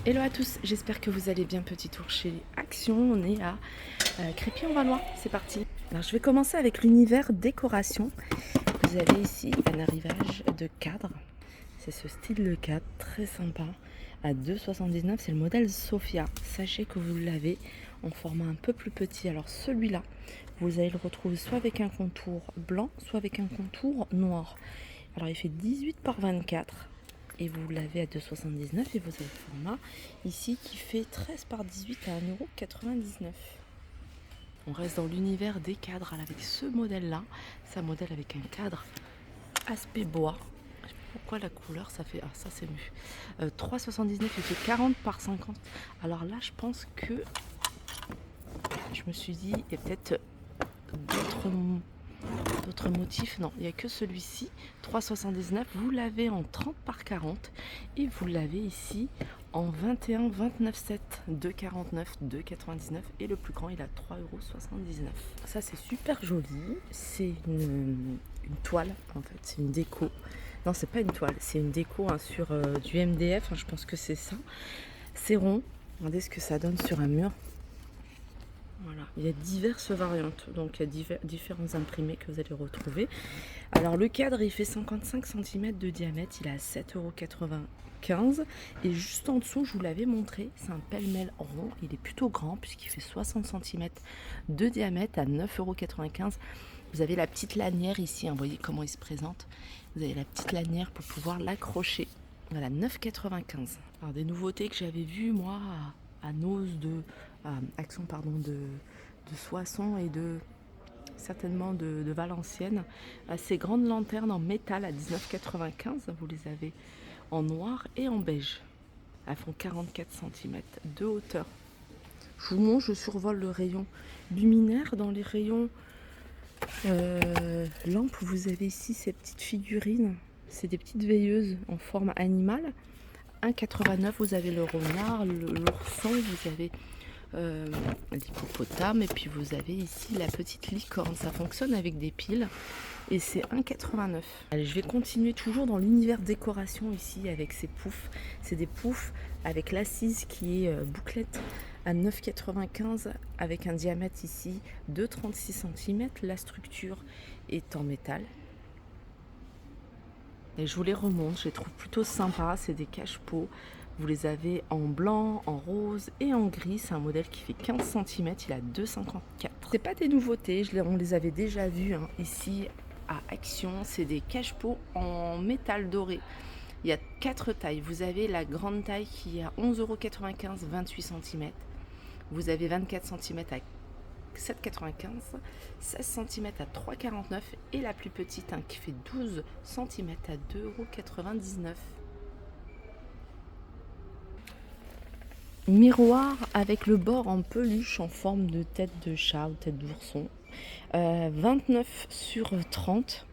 Hello à tous, j'espère que vous allez bien. Petit tour chez Action, on est à Crépy-en-Valois, c'est parti. Alors je vais commencer avec l'univers décoration. Vous avez ici un arrivage de cadre, c'est ce style de cadre très sympa à 2,79 €, c'est le modèle Sophia. Sachez que vous l'avez en format un peu plus petit. Alors celui-là, vous allez le retrouver soit avec un contour blanc, soit avec un contour noir. Alors il fait 18 par 24. Et vous l'avez à 2,79 € et vous avez le format ici qui fait 13 par 18 à 1,99 €. On reste dans l'univers des cadres avec ce modèle là. C'est un modèle avec un cadre aspect bois. Je sais pas pourquoi la couleur ça fait... Ah ça c'est mieux. 3,79 €, il fait 40 par 50. Alors là je pense que je me suis dit il y a peut-être d'autres motifs. Non, il n'y a que celui-ci, 3,79 €. Vous l'avez en 30 par 40 et vous l'avez ici en 21, 29,7, 2,49, 2,99 et le plus grand il a 3,79 €. Ça c'est super joli, c'est une toile en fait, c'est une déco. Non, c'est pas une toile, c'est une déco hein, sur du MDF, hein, je pense que c'est ça. C'est rond, regardez ce que ça donne sur un mur. Voilà, il y a diverses variantes, donc il y a différents imprimés que vous allez retrouver. Alors le cadre il fait 55 cm de diamètre, il est à 7,95 € et juste en dessous je vous l'avais montré, c'est un pêle-mêle rond, il est plutôt grand puisqu'il fait 60 cm de diamètre à 9,95 €. Vous avez la petite lanière ici, hein, vous voyez comment il se présente, vous avez la petite lanière pour pouvoir l'accrocher. Voilà, 9,95 €. Alors des nouveautés que j'avais vues moi à Nose de Action pardon de Soissons et de certainement de Valenciennes, ces grandes lanternes en métal à 19,95 €. Vous les avez en noir et en beige. Elles font 44 cm de hauteur. Je vous montre, je survole le rayon luminaire. Dans les rayons lampes, vous avez ici ces petites figurines. C'est des petites veilleuses en forme animale. 1,89 €, vous avez le renard, l'ourson, vous avez l'hippopotame et puis vous avez ici la petite licorne. Ça fonctionne avec des piles et c'est 1,89 €. Allez, je vais continuer toujours dans l'univers décoration ici avec ces poufs. C'est des poufs avec l'assise qui est bouclette à 9,95 € avec un diamètre ici de 36 cm. La structure est en métal. Et je vous les remonte, je les trouve plutôt sympas, c'est des cache-pots. Vous les avez en blanc, en rose et en gris. C'est un modèle qui fait 15 cm, il a 2,54 €. C'est pas des nouveautés, on les avait déjà vus hein, ici à Action. C'est des cache-pots en métal doré. Il y a 4 tailles. Vous avez la grande taille qui est à 11,95 €, 28 cm. Vous avez 24 cm à 7,95 €, 16 cm à 3,49 € et la plus petite hein, qui fait 12 cm à 2,99 €. Miroir avec le bord en peluche en forme de tête de chat ou tête d'ourson. 29 sur 30.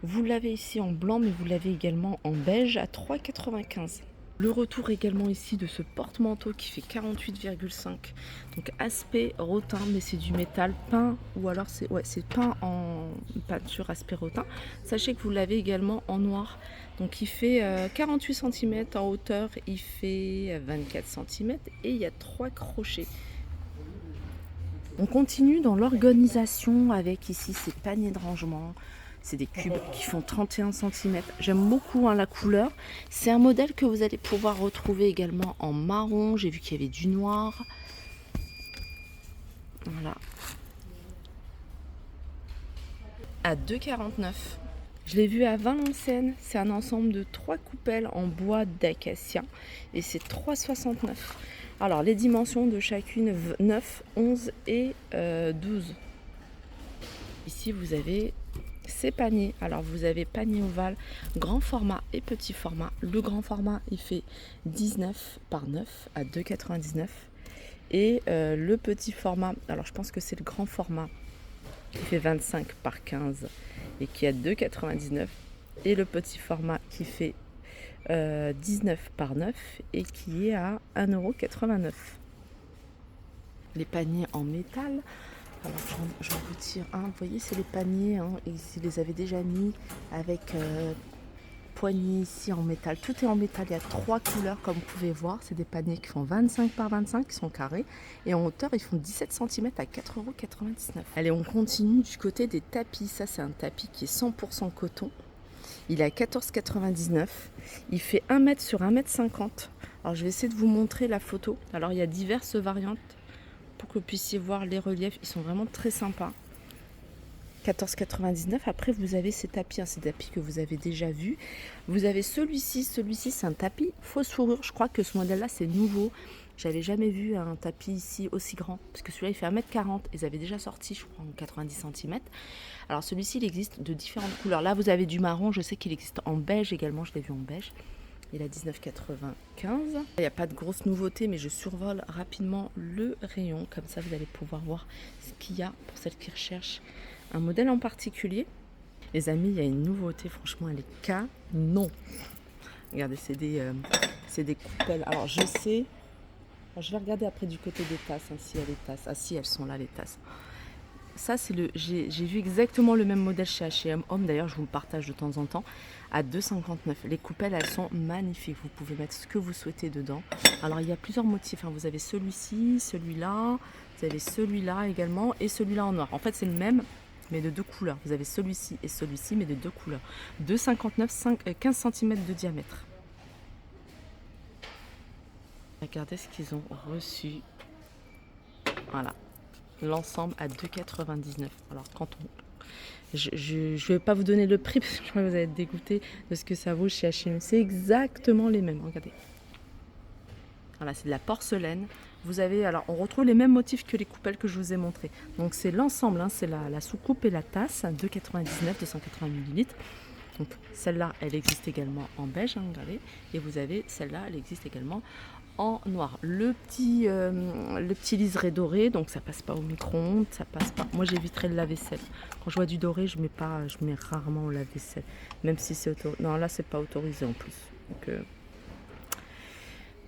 Vous l'avez ici en blanc mais vous l'avez également en beige à 3,95 €. Le retour également ici de ce porte-manteau qui fait 48,5. Donc aspect rotin, mais c'est du métal peint ou alors c'est peint en peinture aspect rotin. Sachez que vous l'avez également en noir. Donc il fait 48 cm en hauteur, il fait 24 cm et il y a 3 crochets. On continue dans l'organisation avec ici ces paniers de rangement. C'est des cubes qui font 31 cm. J'aime beaucoup hein, la couleur. C'est un modèle que vous allez pouvoir retrouver également en marron. J'ai vu qu'il y avait du noir. Voilà. À 2,49 €. Je l'ai vu à Valenciennes. C'est un ensemble de 3 coupelles en bois d'acacia. Et c'est 3,69 €. Alors les dimensions de chacune 9, 11 et 12. Ici vous avez ces paniers. Alors vous avez panier ovale, grand format et petit format. Le grand format il fait 19 par 9 à 2,99 € et le petit format, alors je pense que c'est le grand format qui fait 25 par 15 et qui a 2,99 € et le petit format qui fait 19 par 9 et qui est à 1,89 €. Les paniers en métal. Alors j'en retire un, vous voyez c'est les paniers, hein, et je les avais déjà mis avec poignées ici en métal. Tout est en métal. Il y a 3 couleurs comme vous pouvez voir. C'est des paniers qui font 25 par 25, qui sont carrés. Et en hauteur, ils font 17 cm à 4,99 €. Allez, on continue du côté des tapis. Ça, c'est un tapis qui est 100% coton. Il est à 14,99 €. Il fait 1 m sur 1,50 m. Alors, je vais essayer de vous montrer la photo. Alors, il y a diverses variantes pour que vous puissiez voir les reliefs. Ils sont vraiment très sympas. 14,99 €. Après, vous avez ces tapis, ces tapis que vous avez déjà vus. Vous avez celui-ci. Celui-ci, c'est un tapis fausse fourrure. Je crois que ce modèle-là, c'est nouveau. J'avais jamais vu un tapis ici aussi grand. Parce que celui-là, il fait 1,40 m. Ils avaient déjà sorti, je crois, en 90 cm. Alors, celui-ci, il existe de différentes couleurs. Là, vous avez du marron. Je sais qu'il existe en beige également. Je l'ai vu en beige. Il est à 19,95 €. Il n'y a pas de grosse nouveauté, mais je survole rapidement le rayon. Comme ça, vous allez pouvoir voir ce qu'il y a pour celles qui recherchent un modèle en particulier. Les amis, il y a une nouveauté, franchement, elle est canon. Regardez, c'est des coupelles. Alors, je sais, je vais regarder après du côté des tasses, hein, si il y a les tasses. Ah si, elles sont là, les tasses. Ça, c'est j'ai vu exactement le même modèle chez H&M Home. D'ailleurs, je vous le partage de temps en temps à 2,59 €. Les coupelles, elles sont magnifiques. Vous pouvez mettre ce que vous souhaitez dedans. Alors, il y a plusieurs motifs, hein. Vous avez celui-ci, celui-là. Vous avez celui-là également et celui-là en noir. En fait, c'est le même, mais de 2 couleurs. Vous avez celui-ci et celui-ci, mais de 2 couleurs. 2,59 €, 15 cm de diamètre. Regardez ce qu'ils ont reçu. Voilà. L'ensemble à 2,99 €. Alors, quand on... Je vais pas vous donner le prix parce que je crois que vous allez être dégoûté de ce que ça vaut chez H&M. C'est exactement les mêmes. Regardez. Voilà, c'est de la porcelaine. Vous avez, alors on retrouve les mêmes motifs que les coupelles que je vous ai montrées. Donc c'est l'ensemble, hein, c'est la soucoupe et la tasse, 2,99 €, 280 ml. Donc celle-là, elle existe également en beige, hein, regardez. Et vous avez celle-là, elle existe également en noir. Le petit liseré doré, donc ça passe pas au micro-ondes, ça passe pas. Moi j'éviterai le lave-vaisselle. Quand je vois du doré, je mets rarement au lave-vaisselle, même si c'est autorisé. Non, là c'est pas autorisé en plus. Donc,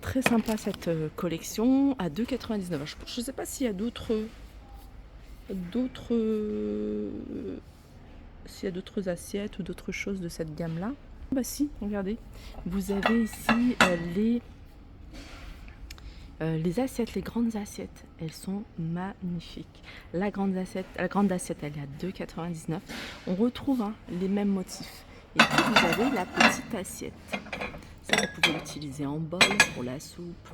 très sympa cette collection à 2,99 €. Je ne sais pas s'il y a d'autres assiettes ou d'autres choses de cette gamme là. Bah si, regardez, vous avez ici les assiettes, les grandes assiettes, elles sont magnifiques. La grande assiette, elle est à 2,99 €. On retrouve, hein, les mêmes motifs. Et puis vous avez la petite assiette. Ça, vous pouvez l'utiliser en bol pour la soupe.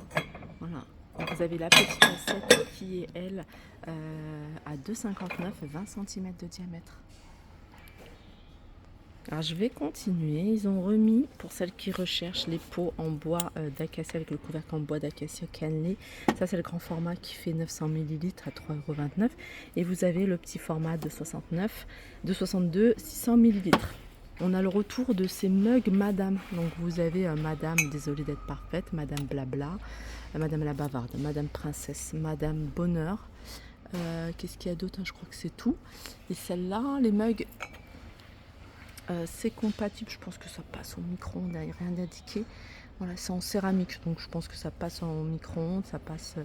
Voilà. Donc, vous avez la petite assiette qui est, elle, à 2,59 €, 20 cm de diamètre. Alors, je vais continuer. Ils ont remis, pour celles qui recherchent, les pots en bois d'acacia avec le couvercle en bois d'acacia cannelé. Ça, c'est le grand format qui fait 900 ml à 3,29 €. Et vous avez le petit format de 62, 600 ml. On a le retour de ces mugs Madame. Donc vous avez Madame, désolée d'être parfaite, Madame Blabla, Madame la Bavarde, Madame Princesse, Madame Bonheur. Qu'est-ce qu'il y a d'autre? Je crois que c'est tout. Et celle-là, les mugs, c'est compatible. Je pense que ça passe au micro-ondes, il n'y a rien d'indiqué. Voilà, c'est en céramique, donc je pense que ça passe au micro-ondes, ça passe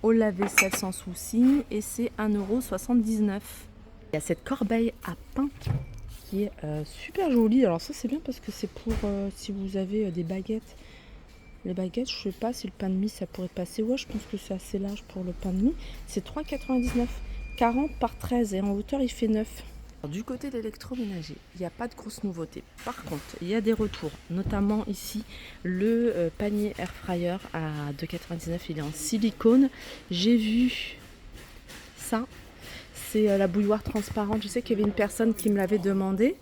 au lave-vaisselle sans souci. Et c'est 1,79 €. Il y a cette corbeille à pain qui est super jolie. Alors ça c'est bien parce que c'est pour si vous avez des baguettes. Les baguettes, je sais pas si le pain de mie ça pourrait passer. Ouais, je pense que c'est assez large pour le pain de mie. C'est 3,99 €, 40 par 13 et en hauteur il fait 9. Alors, du côté de l'électroménager, il n'y a pas de grosse nouveauté. Par contre, il y a des retours, notamment ici le panier air fryer à 2,99 €. Il est en silicone. J'ai vu ça. C'est la bouilloire transparente. Je sais qu'il y avait une personne qui me l'avait demandé.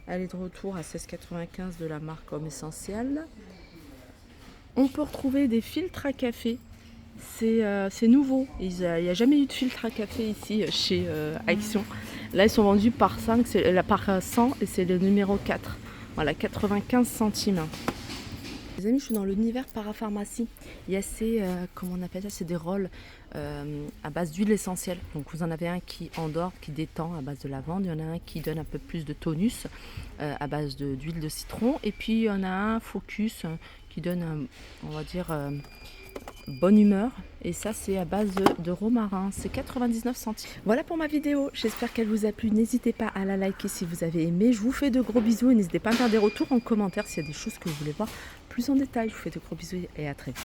Elle est de retour à 16,95 € de la marque Homme Essentiel. On peut retrouver des filtres à café. C'est nouveau. Il n'y a jamais eu de filtre à café ici chez Action. Là, ils sont vendus par 5, par 100 et c'est le numéro 4. Voilà, 95 centimes. Les amis, je suis dans l'univers parapharmacie. Il y a ces, comment on appelle ça, c'est des rôles à base d'huile essentielle. Donc vous en avez un qui endort, qui détend à base de lavande. Il y en a un qui donne un peu plus de tonus à base d'huile de citron. Et puis il y en a un focus qui donne, on va dire, bonne humeur. Et ça, c'est à base de romarin. C'est 99 centimes. Voilà pour ma vidéo. J'espère qu'elle vous a plu. N'hésitez pas à la liker si vous avez aimé. Je vous fais de gros bisous et n'hésitez pas à me faire des retours en commentaire s'il y a des choses que vous voulez voir plus en détail. Je vous fais de gros bisous et à très vite.